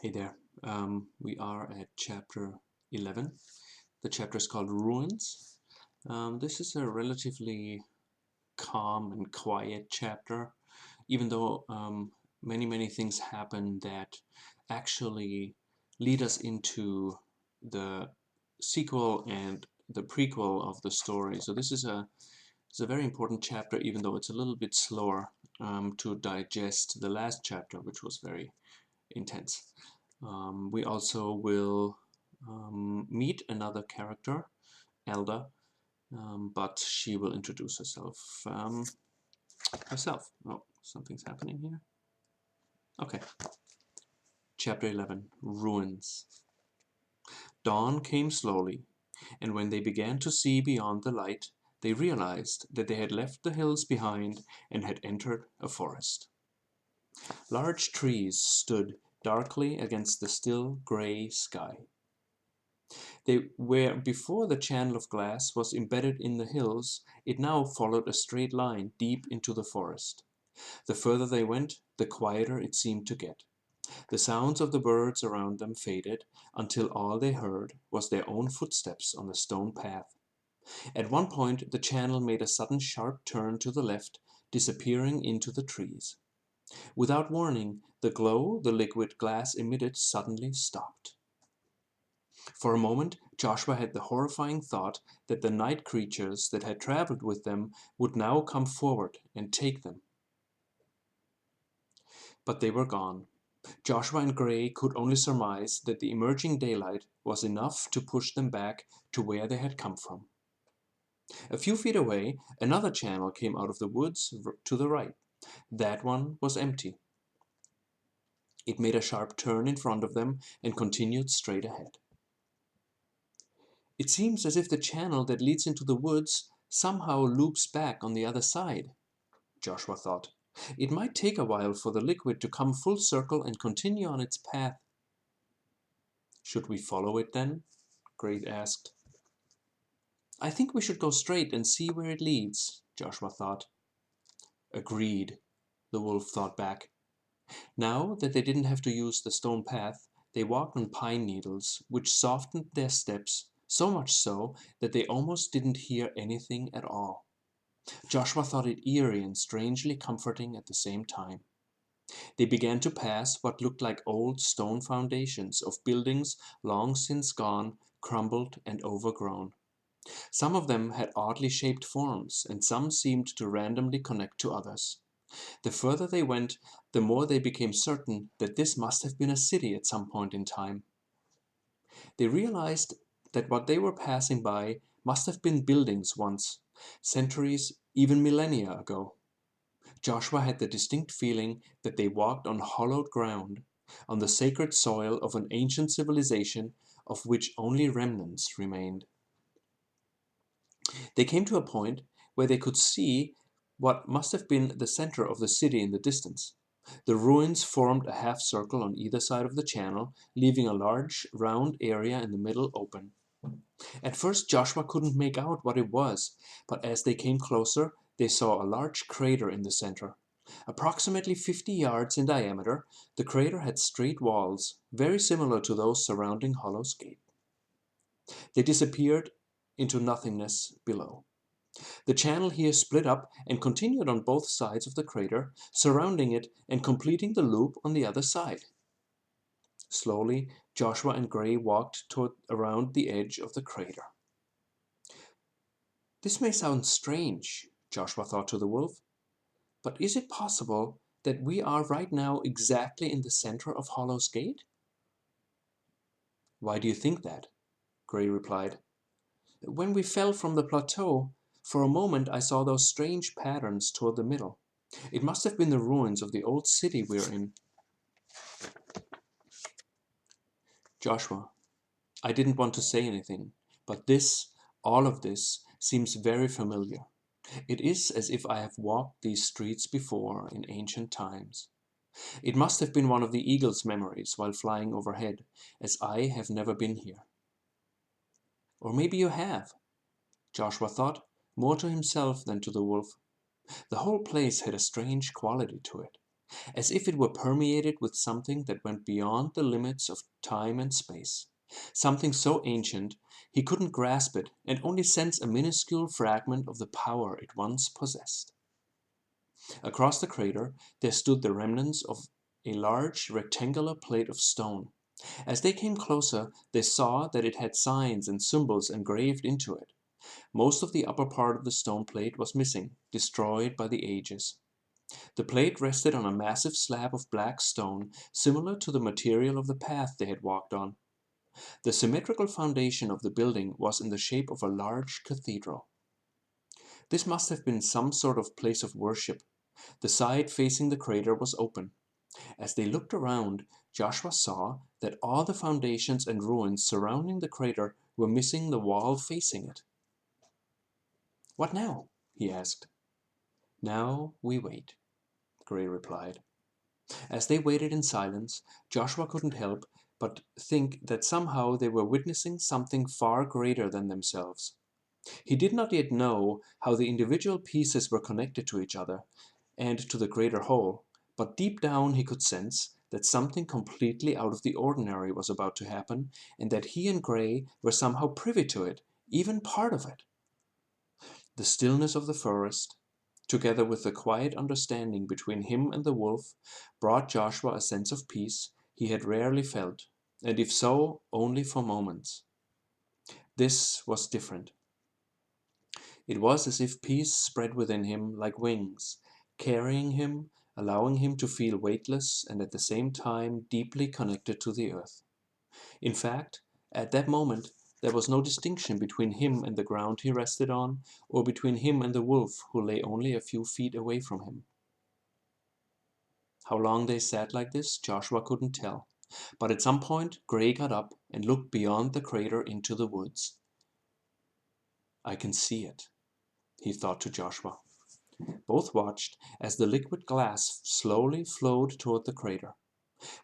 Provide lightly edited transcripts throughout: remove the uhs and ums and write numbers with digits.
Hey there. We are at chapter 11. The chapter is called Ruins. This is a relatively calm and quiet chapter, even though many things happen that actually lead us into the sequel and the prequel of the story. So it's a very important chapter, even though it's a little bit slower to digest the last chapter, which was very intense. We also will meet another character, Elda, but she will introduce herself. Oh, something's happening here. Okay. Chapter 11, Ruins. Dawn came slowly, and when they began to see beyond the light, they realized that they had left the hills behind and had entered a forest. Large trees stood darkly against the still gray sky. Where before the channel of glass was embedded in the hills, it now followed a straight line deep into the forest. The further they went, the quieter it seemed to get. The sounds of the birds around them faded until all they heard was their own footsteps on the stone path. At one point the channel made a sudden sharp turn to the left, disappearing into the trees. Without warning, the glow the liquid glass emitted suddenly stopped. For a moment Joshua had the horrifying thought that the night creatures that had traveled with them would now come forward and take them. But they were gone. Joshua and Gray could only surmise that the emerging daylight was enough to push them back to where they had come from. A few feet away, another channel came out of the woods to the right. That one was empty. It made a sharp turn in front of them and continued straight ahead. It seems as if the channel that leads into the woods somehow loops back on the other side, Joshua thought. It might take a while for the liquid to come full circle and continue on its path. Should we follow it then? Gray asked. I think we should go straight and see where it leads, Joshua thought. Agreed, the wolf thought back. Now that they didn't have to use the stone path, they walked on pine needles, which softened their steps, so much so that they almost didn't hear anything at all. Joshua thought it eerie and strangely comforting at the same time. They began to pass what looked like old stone foundations of buildings long since gone, crumbled and overgrown. Some of them had oddly shaped forms, and some seemed to randomly connect to others. The further they went, the more they became certain that this must have been a city at some point in time. They realized that what they were passing by must have been buildings once, centuries, even millennia ago. Joshua had the distinct feeling that they walked on hallowed ground, on the sacred soil of an ancient civilization of which only remnants remained. They came to a point where they could see what must have been the center of the city in the distance. The ruins formed a half circle on either side of the channel, leaving a large, round area in the middle open. At first Joshua couldn't make out what it was, but as they came closer, they saw a large crater in the center. Approximately 50 yards in diameter, the crater had straight walls, very similar to those surrounding Hollow's Gate. They disappeared into nothingness below. The channel here split up and continued on both sides of the crater, surrounding it and completing the loop on the other side. Slowly, Joshua and Gray walked around the edge of the crater. This may sound strange, Joshua thought to the wolf, but is it possible that we are right now exactly in the center of Hollow's Gate? Why do you think that? Gray replied. When we fell from the plateau, for a moment I saw those strange patterns toward the middle. It must have been the ruins of the old city we're in. Joshua, I didn't want to say anything, but all of this, seems very familiar. It is as if I have walked these streets before in ancient times. It must have been one of the eagle's memories while flying overhead, as I have never been here. Or maybe you have, Joshua thought, more to himself than to the wolf. The whole place had a strange quality to it. as if it were permeated with something that went beyond the limits of time and space, something so ancient he couldn't grasp it and only sense a minuscule fragment of the power it once possessed. Across the crater there stood the remnants of a large rectangular plate of stone. As they came closer, they saw that it had signs and symbols engraved into it. Most of the upper part of the stone plate was missing, destroyed by the ages. The plate rested on a massive slab of black stone, similar to the material of the path they had walked on. The symmetrical foundation of the building was in the shape of a large cathedral. This must have been some sort of place of worship. The side facing the crater was open. As they looked around, Joshua saw that all the foundations and ruins surrounding the crater were missing the wall facing it. "What now?" he asked. "Now we wait," Gray replied. As they waited in silence, Joshua couldn't help but think that somehow they were witnessing something far greater than themselves. He did not yet know how the individual pieces were connected to each other and to the greater whole, but deep down he could sense that something completely out of the ordinary was about to happen, and that he and Gray were somehow privy to it, even part of it. The stillness of the forest, together with the quiet understanding between him and the wolf, brought Joshua a sense of peace he had rarely felt, and if so, only for moments. This was different. It was as if peace spread within him like wings, carrying him, allowing him to feel weightless and at the same time deeply connected to the earth. In fact, at that moment, there was no distinction between him and the ground he rested on, or between him and the wolf who lay only a few feet away from him. How long they sat like this, Joshua couldn't tell, but at some point Gray got up and looked beyond the crater into the woods. "I can see it," he thought to Joshua. Both watched as the liquid glass slowly flowed toward the crater.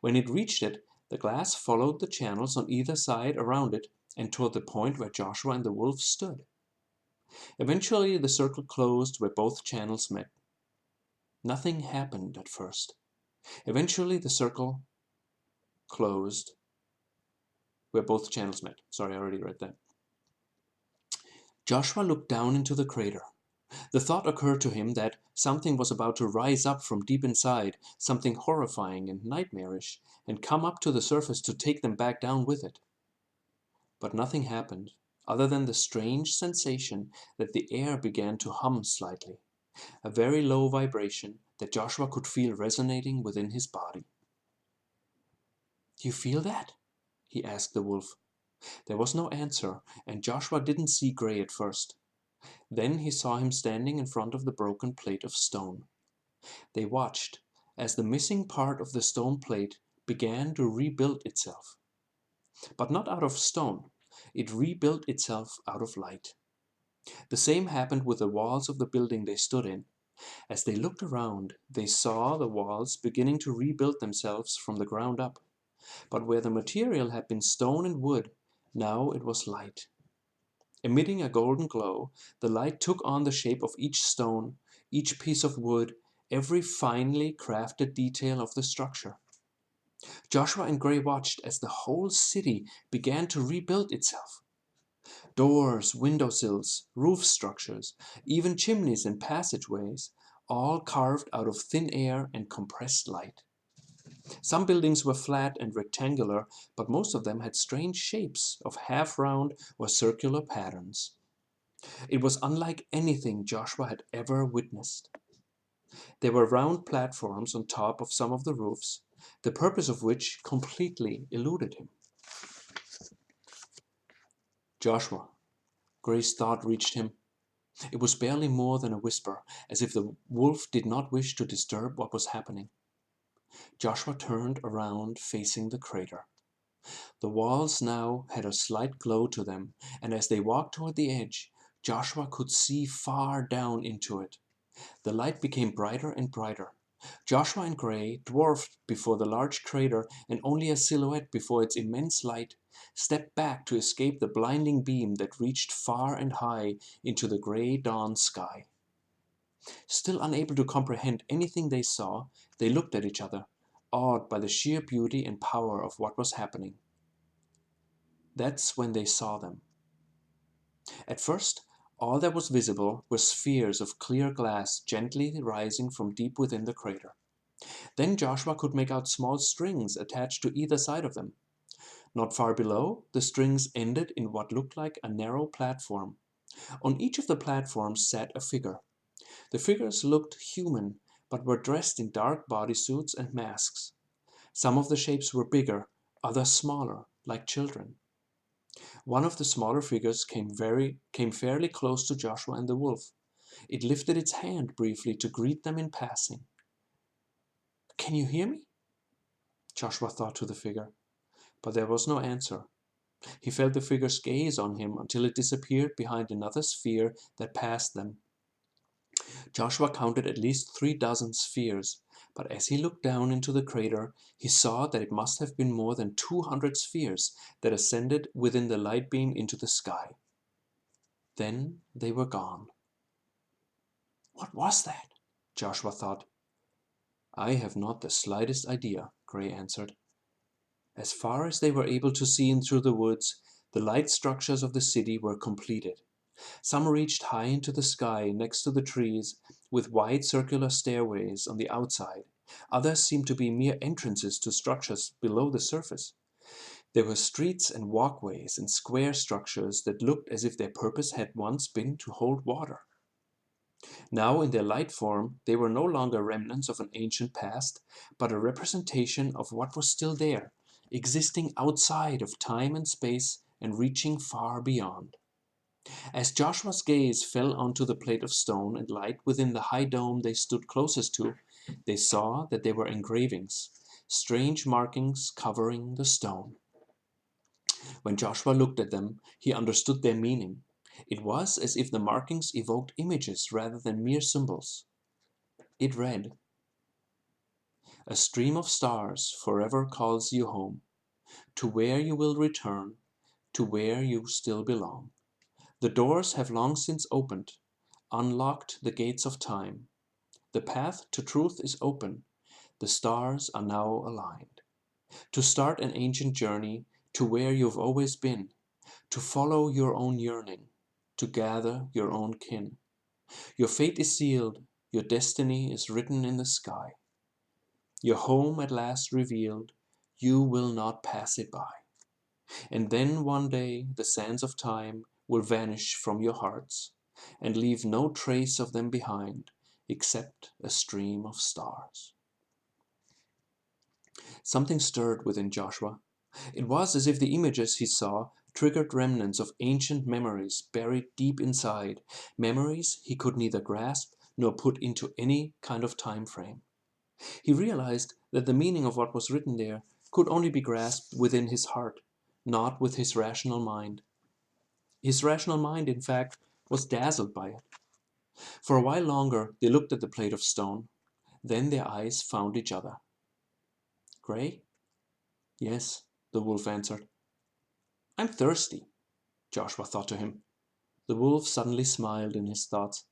When it reached it, the glass followed the channels on either side around it and toward the point where Joshua and the wolf stood. Eventually the circle closed where both channels met. Nothing happened at first. Eventually the circle closed where both channels met. Sorry, I already read that. Joshua looked down into the crater. The thought occurred to him that something was about to rise up from deep inside, something horrifying and nightmarish, and come up to the surface to take them back down with it. But nothing happened, other than the strange sensation that the air began to hum slightly, a very low vibration that Joshua could feel resonating within his body. "Do you feel that?" he asked the wolf. There was no answer, and Joshua didn't see Gray at first. Then he saw him standing in front of the broken plate of stone. They watched as the missing part of the stone plate began to rebuild itself. But not out of stone. It rebuilt itself out of light. The same happened with the walls of the building they stood in. As they looked around, they saw the walls beginning to rebuild themselves from the ground up. But where the material had been stone and wood, now it was light. Emitting a golden glow, the light took on the shape of each stone, each piece of wood, every finely crafted detail of the structure. Joshua and Gray watched as the whole city began to rebuild itself. Doors, windowsills, roof structures, even chimneys and passageways, all carved out of thin air and compressed light. Some buildings were flat and rectangular, but most of them had strange shapes of half-round or circular patterns. It was unlike anything Joshua had ever witnessed. There were round platforms on top of some of the roofs, the purpose of which completely eluded him. "Joshua," Gray's thought reached him. It was barely more than a whisper, as if the wolf did not wish to disturb what was happening. Joshua turned around facing the crater. The walls now had a slight glow to them, and as they walked toward the edge, Joshua could see far down into it. The light became brighter and brighter. Joshua and Gray, dwarfed before the large crater and only a silhouette before its immense light, stepped back to escape the blinding beam that reached far and high into the gray dawn sky. Still unable to comprehend anything they saw, they looked at each other, awed by the sheer beauty and power of what was happening. That's when they saw them. At first, all that was visible were spheres of clear glass gently rising from deep within the crater. Then Joshua could make out small strings attached to either side of them. Not far below, the strings ended in what looked like a narrow platform. On each of the platforms sat a figure. The figures looked human, but were dressed in dark bodysuits and masks. Some of the shapes were bigger, others smaller, like children. One of the smaller figures came fairly close to Joshua and the wolf. It lifted its hand briefly to greet them in passing. "Can you hear me?" Joshua thought to the figure, but there was no answer. He felt the figure's gaze on him until it disappeared behind another sphere that passed them. Joshua counted at least 3 dozen spheres, but as he looked down into the crater, he saw that it must have been more than 200 spheres that ascended within the light beam into the sky. Then they were gone. What was that? Joshua thought. I have not the slightest idea, Gray answered. As far as they were able to see in through the woods, the light structures of the city were completed. Some reached high into the sky next to the trees, with wide circular stairways on the outside. Others seemed to be mere entrances to structures below the surface. There were streets and walkways and square structures that looked as if their purpose had once been to hold water. Now, in their light form, they were no longer remnants of an ancient past, but a representation of what was still there, existing outside of time and space and reaching far beyond. As Joshua's gaze fell onto the plate of stone and light within the high dome they stood closest to, they saw that they were engravings, strange markings covering the stone. When Joshua looked at them, he understood their meaning. It was as if the markings evoked images rather than mere symbols. It read, "A stream of stars forever calls you home, to where you will return, to where you still belong. The doors have long since opened, unlocked the gates of time. The path to truth is open, the stars are now aligned. To start an ancient journey to where you've always been, to follow your own yearning, to gather your own kin. Your fate is sealed, your destiny is written in the sky. Your home at last revealed, you will not pass it by. And then one day the sands of time will vanish from your hearts and leave no trace of them behind except a stream of stars." Something stirred within Joshua. It was as if the images he saw triggered remnants of ancient memories buried deep inside, memories he could neither grasp nor put into any kind of time frame. He realized that the meaning of what was written there could only be grasped within his heart, not with his rational mind. His rational mind, in fact, was dazzled by it. For a while longer they looked at the plate of stone. Then their eyes found each other. "Gray?" "Yes," the wolf answered. "I'm thirsty," Joshua thought to him. The wolf suddenly smiled in his thoughts.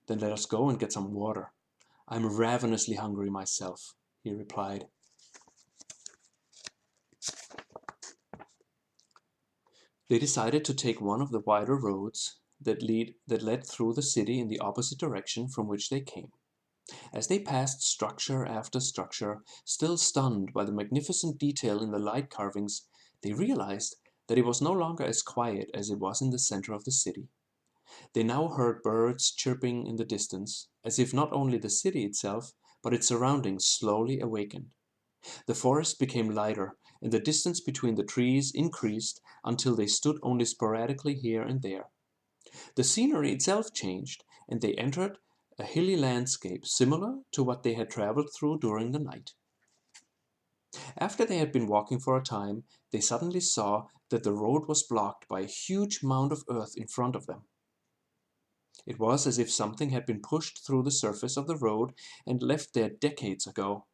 "Then let us go and get some water. I'm ravenously hungry myself," he replied. They decided to take one of the wider roads that led through the city in the opposite direction from which they came. As they passed structure after structure, still stunned by the magnificent detail in the light carvings, they realized that it was no longer as quiet as it was in the center of the city. They now heard birds chirping in the distance, as if not only the city itself, but its surroundings slowly awakened. The forest became lighter, and the distance between the trees increased until they stood only sporadically here and there. The scenery itself changed, and they entered a hilly landscape similar to what they had traveled through during the night. After they had been walking for a time, they suddenly saw that the road was blocked by a huge mound of earth in front of them. It was as if something had been pushed through the surface of the road and left there decades ago.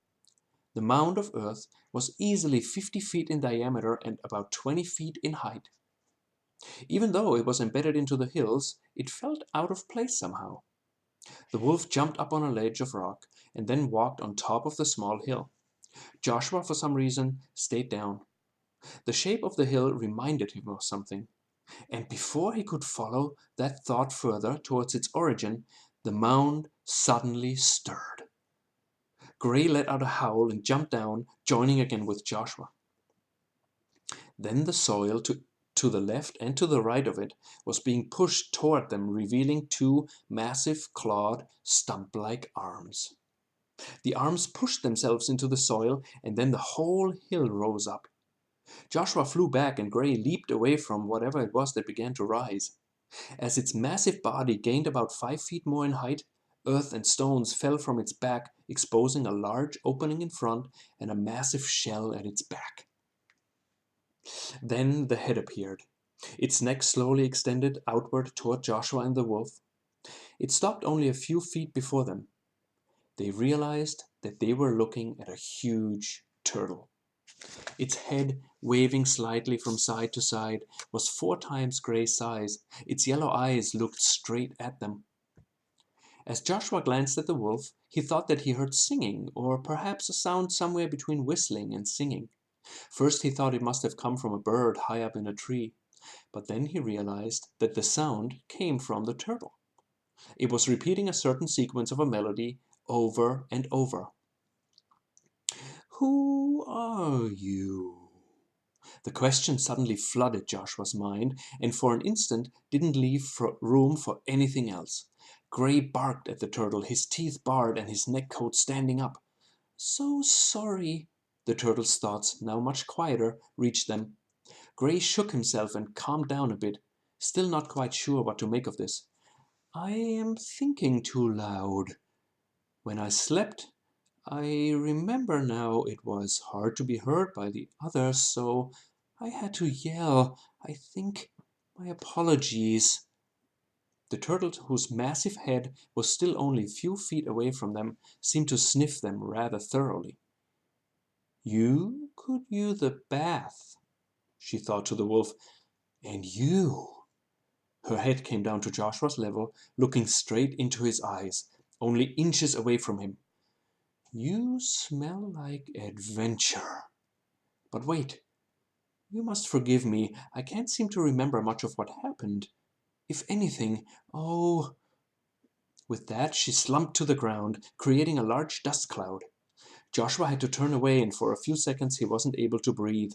The mound of earth was easily 50 feet in diameter and about 20 feet in height. Even though it was embedded into the hills, it felt out of place somehow. The wolf jumped up on a ledge of rock and then walked on top of the small hill. Joshua, for some reason, stayed down. The shape of the hill reminded him of something, and before he could follow that thought further towards its origin, the mound suddenly stirred. Gray let out a howl and jumped down, joining again with Joshua. Then the soil to the left and to the right of it was being pushed toward them, revealing two massive clawed, stump-like arms. The arms pushed themselves into the soil, and then the whole hill rose up. Joshua flew back, and Gray leaped away from whatever it was that began to rise. As its massive body gained about 5 feet more in height, earth and stones fell from its back, exposing a large opening in front and a massive shell at its back. Then the head appeared. Its neck slowly extended outward toward Joshua and the wolf. It stopped only a few feet before them. They realized that they were looking at a huge turtle. Its head, waving slightly from side to side, was 4 times Gray's size. Its yellow eyes looked straight at them. As Joshua glanced at the wolf, he thought that he heard singing, or perhaps a sound somewhere between whistling and singing. First he thought it must have come from a bird high up in a tree, but then he realized that the sound came from the turtle. It was repeating a certain sequence of a melody over and over. "Who are you?" The question suddenly flooded Joshua's mind, and for an instant didn't leave room for anything else. Gray barked at the turtle, his teeth bared and his neck coat standing up. "So sorry." The turtle's thoughts, now much quieter, reached them. Gray shook himself and calmed down a bit, still not quite sure what to make of this. "I am thinking too loud. When I slept, I remember now it was hard to be heard by the others, so I had to yell. I think my apologies." The turtle, whose massive head was still only a few feet away from them, seemed to sniff them rather thoroughly. "You could use a bath," she thought to the wolf. "And you." Her head came down to Joshua's level, looking straight into his eyes, only inches away from him. "You smell like adventure. But wait, you must forgive me. I can't seem to remember much of what happened. If anything, oh..." With that, she slumped to the ground, creating a large dust cloud. Joshua had to turn away, and for a few seconds he wasn't able to breathe.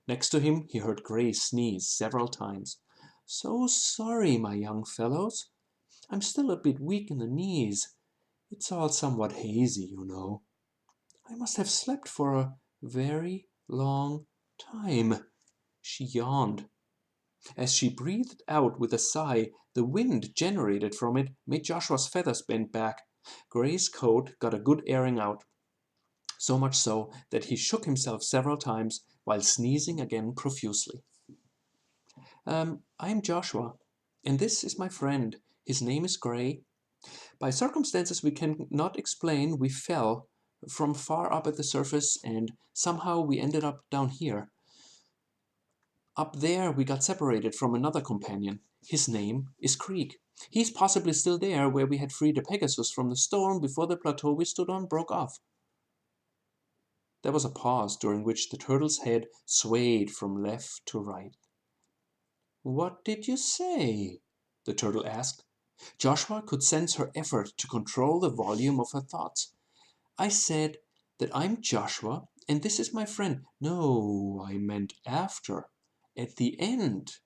Next to him, he heard Gray sneeze several times. "So sorry, my young fellows. I'm still a bit weak in the knees. It's all somewhat hazy, you know. I must have slept for a very long time." She yawned. As she breathed out with a sigh, the wind generated from it made Joshua's feathers bend back. Gray's coat got a good airing out, so much so that he shook himself several times while sneezing again profusely. "I'm Joshua, and this is my friend. His name is Gray. By circumstances we cannot explain, we fell from far up at the surface, and somehow we ended up down here. Up there we got separated from another companion. His name is Creek. He's possibly still there, where we had freed the Pegasus from the storm before the plateau we stood on broke off." There was a pause, during which the turtle's head swayed from left to right. "What did you say?" the turtle asked. Joshua could sense her effort to control the volume of her thoughts. "I said that I'm Joshua, and this is my friend." "No, I meant after. At the end."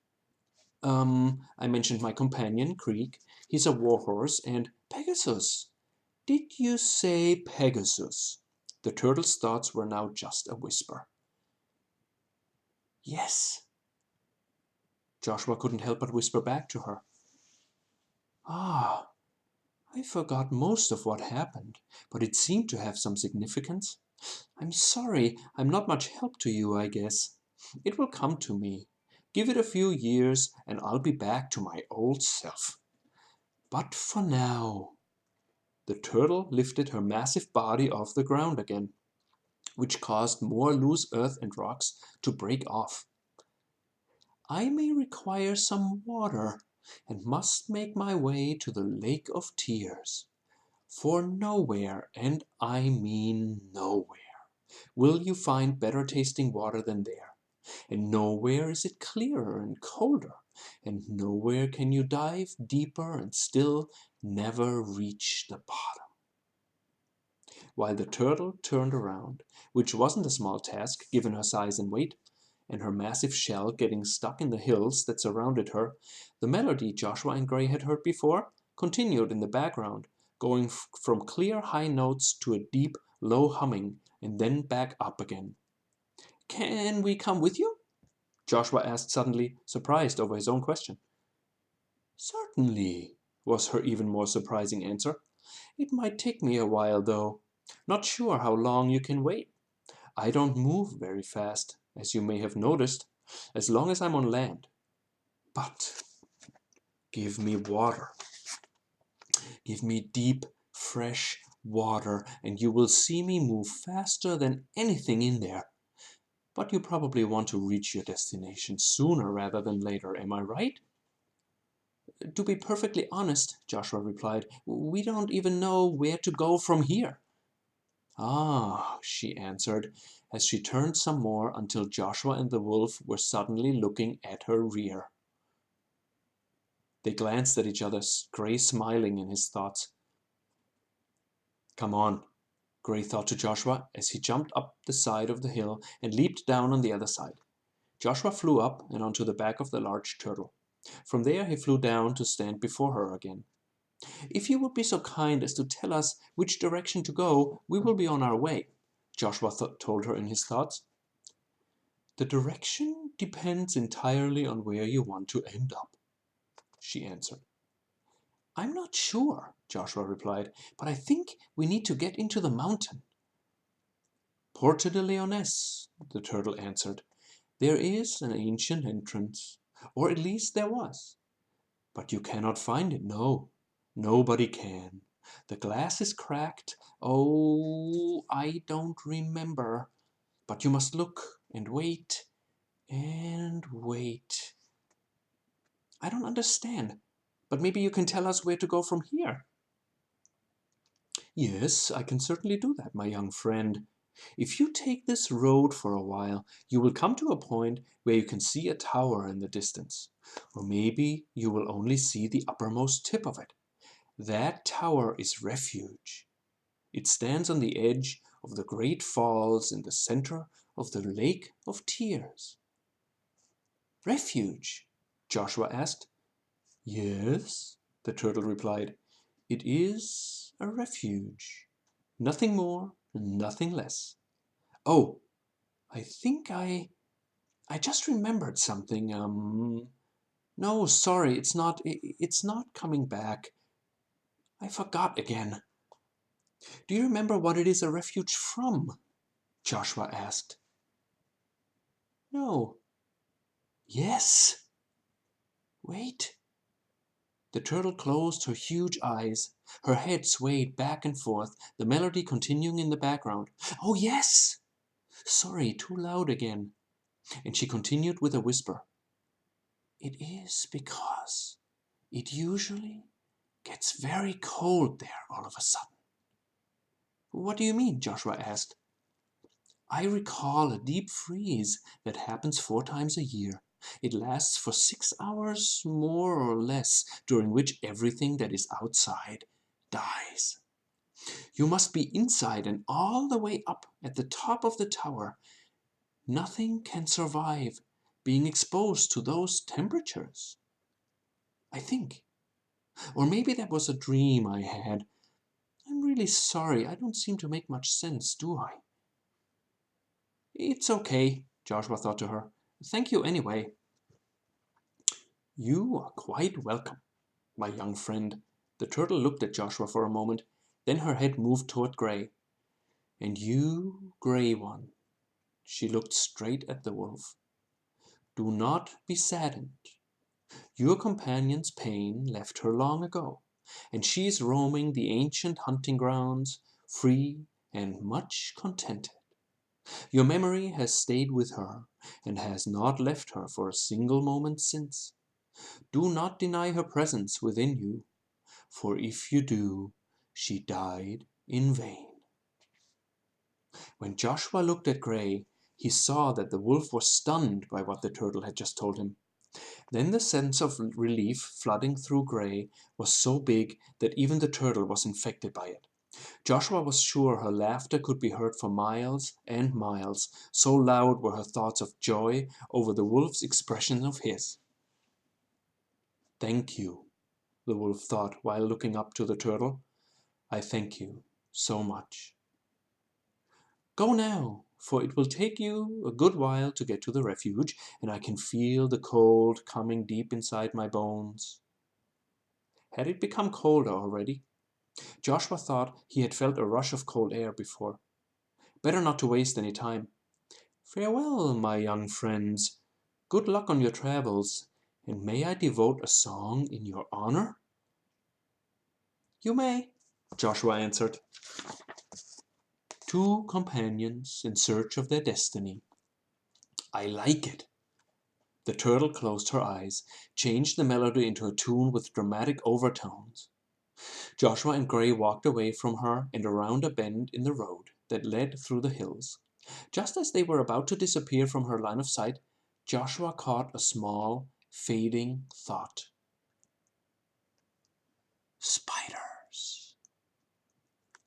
I mentioned my companion, Creek. He's a warhorse, and Pegasus." "Did you say Pegasus?" The turtle's thoughts were now just a whisper. "Yes." Joshua couldn't help but whisper back to her. "Ah, I forgot most of what happened, but it seemed to have some significance. I'm sorry, I'm not much help to you, I guess. It will come to me. Give it a few years, and I'll be back to my old self. But for now..." The turtle lifted her massive body off the ground again, which caused more loose earth and rocks to break off. "I may require some water, and must make my way to the Lake of Tears." For nowhere, and I mean nowhere, will you find better tasting water than there. And nowhere is it clearer and colder, and nowhere can you dive deeper and still never reach the bottom. While the turtle turned around, which wasn't a small task given her size and weight, and her massive shell getting stuck in the hills that surrounded her, the melody Joshua and Gray had heard before continued in the background, going from clear high notes to a deep low humming, and then back up again. "Can we come with you?" Joshua asked suddenly, surprised over his own question. "Certainly," was her even more surprising answer. "It might take me a while, though. Not sure how long you can wait. I don't move very fast, as you may have noticed, as long as I'm on land. But give me water. Give me deep, fresh water, and you will see me move faster than anything in there. But you probably want to reach your destination sooner rather than later, am I right?" "To be perfectly honest," Joshua replied, "we don't even know where to go from here." "Ah," she answered, as she turned some more until Joshua and the wolf were suddenly looking at her rear. They glanced at each other, Gray smiling in his thoughts. "Come on," Gray thought to Joshua as he jumped up the side of the hill and leaped down on the other side. Joshua flew up and onto the back of the large turtle. From there he flew down to stand before her again. "If you would be so kind as to tell us which direction to go, we will be on our way," Joshua told her in his thoughts. "The direction depends entirely on where you want to end up," she answered. "I'm not sure," Joshua replied, "but I think we need to get into the mountain." "Porte de Leonesse," the turtle answered. "There is an ancient entrance, or at least there was. But you cannot find it, no. Nobody can. The glass is cracked. Oh, I don't remember. But you must look and wait and wait. I don't understand, but maybe you can tell us where to go from here." "Yes, I can certainly do that, my young friend. If you take this road for a while, you will come to a point where you can see a tower in the distance. Or maybe you will only see the uppermost tip of it. That tower is Refuge. It stands on the edge of the great falls in the center of the Lake of Tears." "Refuge?" Joshua asked. "Yes," the turtle replied. "It is a refuge. Nothing more, nothing less. Oh, I think I just remembered something. No, sorry, it's not coming back. I forgot again." "Do you remember what it is a refuge from?" Joshua asked. "No." "Yes." "Wait." The turtle closed her huge eyes. Her head swayed back and forth, the melody continuing in the background. "Oh, yes! Sorry, too loud again." And she continued with a whisper. "It is because it usually gets very cold there all of a sudden." "What do you mean?" Joshua asked. "I recall a deep freeze that happens 4 times a year. It lasts for 6 hours, more or less, during which everything that is outside dies. You must be inside and all the way up at the top of the tower. Nothing can survive being exposed to those temperatures. I think. Or maybe that was a dream I had. I'm really sorry, I don't seem to make much sense, do I?" "It's okay," Joshua thought to her. "Thank you anyway." "You are quite welcome, my young friend." The turtle looked at Joshua for a moment, then her head moved toward Gray. "And you, Gray One," she looked straight at the wolf, "do not be saddened. Your companion's pain left her long ago, and she is roaming the ancient hunting grounds, free and much contented. Your memory has stayed with her, and has not left her for a single moment since. Do not deny her presence within you, for if you do, she died in vain. When Joshua looked at Gray, he saw that the wolf was stunned by what the turtle had just told him. Then the sense of relief flooding through Gray was so big that even the turtle was infected by it. Joshua was sure her laughter could be heard for miles and miles, so loud were her thoughts of joy over the wolf's expression of his. "Thank you," the wolf thought while looking up to the turtle. "I thank you so much. Go now, for it will take you a good while to get to the refuge, and I can feel the cold coming deep inside my bones." Had it become colder already? Joshua thought he had felt a rush of cold air before. Better not to waste any time. "Farewell, my young friends. Good luck on your travels, and may I devote a song in your honor?" "You may," Joshua answered. Two companions in search of their destiny. I like it. The turtle closed her eyes, changed the melody into a tune with dramatic overtones. Joshua and Gray walked away from her and around a bend in the road that led through the hills. Just as they were about to disappear from her line of sight, Joshua caught a small, fading thought. Spiders.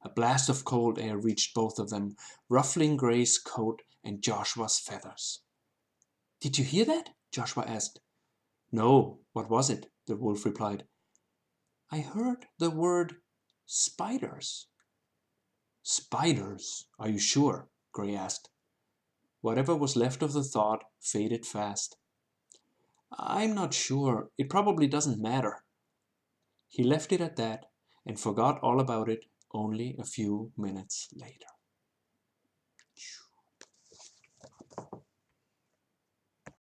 A blast of cold air reached both of them, ruffling Gray's coat and Joshua's feathers. "Did you hear that?" Joshua asked. "No, what was it?" the wolf replied. "I heard the word spiders." "Spiders? Are you sure?" Gray asked. Whatever was left of the thought faded fast. "I'm not sure. It probably doesn't matter." He left it at that and forgot all about it only a few minutes later.